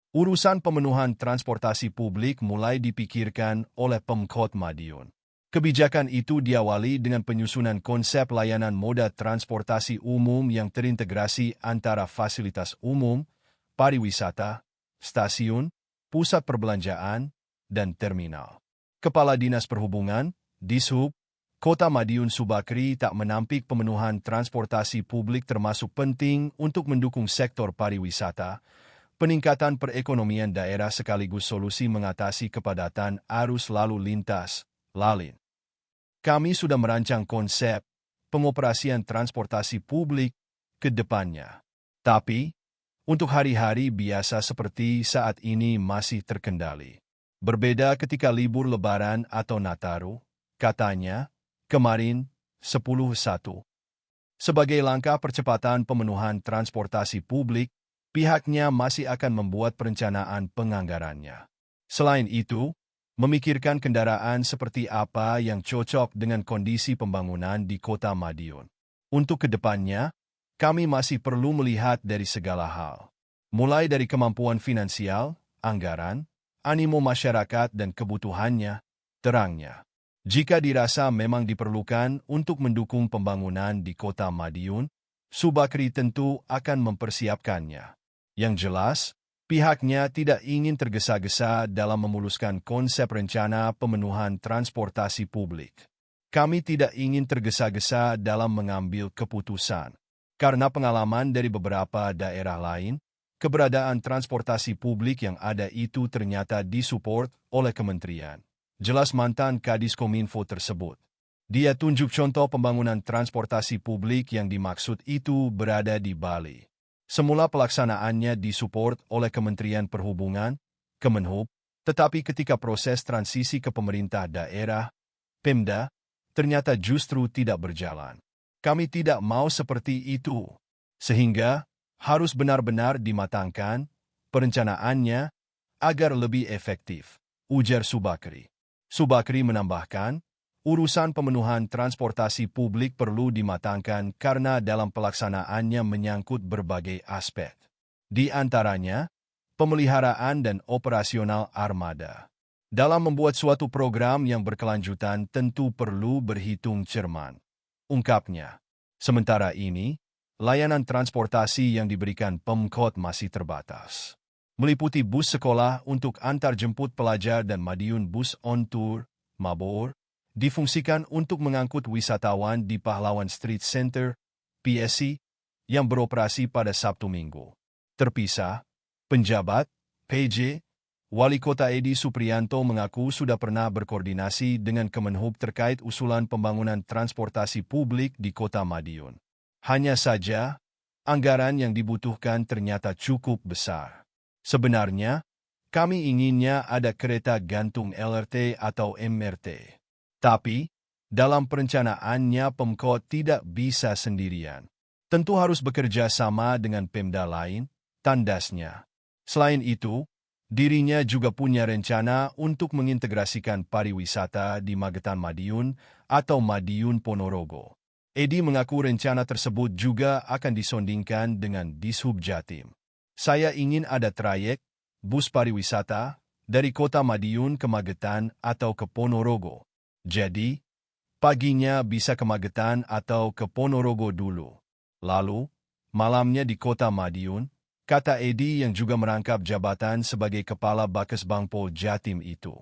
Urusan pemenuhan transportasi publik mulai dipikirkan oleh Pemkot Madiun. Kebijakan itu diawali dengan penyusunan konsep layanan moda transportasi umum yang terintegrasi antara fasilitas umum, pariwisata, stasiun, pusat perbelanjaan, dan terminal. Kepala Dinas Perhubungan, Dishub, Kota Madiun Subakri tak menampik pemenuhan transportasi publik termasuk penting untuk mendukung sektor pariwisata, peningkatan perekonomian daerah sekaligus solusi mengatasi kepadatan arus lalu lintas, lalin. Kami sudah merancang konsep pengoperasian transportasi publik ke depannya. Tapi, untuk hari-hari biasa seperti saat ini masih terkendali. Berbeda ketika libur Lebaran atau Nataru, katanya, kemarin, 10.1. Sebagai langkah percepatan pemenuhan transportasi publik, pihaknya masih akan membuat perencanaan penganggarannya. Selain itu, memikirkan kendaraan seperti apa yang cocok dengan kondisi pembangunan di Kota Madiun. Untuk kedepannya, kami masih perlu melihat dari segala hal. Mulai dari kemampuan finansial, anggaran, animo masyarakat dan kebutuhannya, terangnya. Jika dirasa memang diperlukan untuk mendukung pembangunan di Kota Madiun, Subakri tentu akan mempersiapkannya. Yang jelas, pihaknya tidak ingin tergesa-gesa dalam memuluskan konsep rencana pemenuhan transportasi publik. Kami tidak ingin tergesa-gesa dalam mengambil keputusan. Karena pengalaman dari beberapa daerah lain, keberadaan transportasi publik yang ada itu ternyata disupport oleh kementerian. Jelas mantan Kadis Kominfo tersebut. Dia tunjuk contoh pembangunan transportasi publik yang dimaksud itu berada di Bali. Semula pelaksanaannya disupport oleh Kementerian Perhubungan, Kemenhub, tetapi ketika proses transisi ke pemerintah daerah, Pemda, ternyata justru tidak berjalan. Kami tidak mau seperti itu. Sehingga, harus benar-benar dimatangkan perencanaannya agar lebih efektif, ujar Subakri. Subakri menambahkan, urusan pemenuhan transportasi publik perlu dimatangkan karena dalam pelaksanaannya menyangkut berbagai aspek. Di antaranya, pemeliharaan dan operasional armada. Dalam membuat suatu program yang berkelanjutan tentu perlu berhitung cermat, ungkapnya. Sementara ini, layanan transportasi yang diberikan Pemkot masih terbatas. Meliputi bus sekolah untuk antar jemput pelajar dan Madiun Bus On Tour, Mabor, difungsikan untuk mengangkut wisatawan di Pahlawan Street Center, PSC, yang beroperasi pada Sabtu Minggu. Terpisah, penjabat, PJ, Wali Kota Edi Suprianto mengaku sudah pernah berkoordinasi dengan Kemenhub terkait usulan pembangunan transportasi publik di Kota Madiun. Hanya saja, anggaran yang dibutuhkan ternyata cukup besar. Sebenarnya, kami inginnya ada kereta gantung LRT atau MRT. Tapi, dalam perencanaannya Pemkot tidak bisa sendirian. Tentu harus bekerja sama dengan Pemda lain, tandasnya. Selain itu, dirinya juga punya rencana untuk mengintegrasikan pariwisata di Magetan Madiun atau Madiun Ponorogo. Edi mengaku rencana tersebut juga akan disondingkan dengan Dishub Jatim. Saya ingin ada trayek, bus pariwisata, dari Kota Madiun ke Magetan atau ke Ponorogo. Jadi, paginya bisa ke Magetan atau ke Ponorogo dulu. Lalu, malamnya di Kota Madiun, kata Edi yang juga merangkap jabatan sebagai Kepala Bakes Bangpol Jatim itu.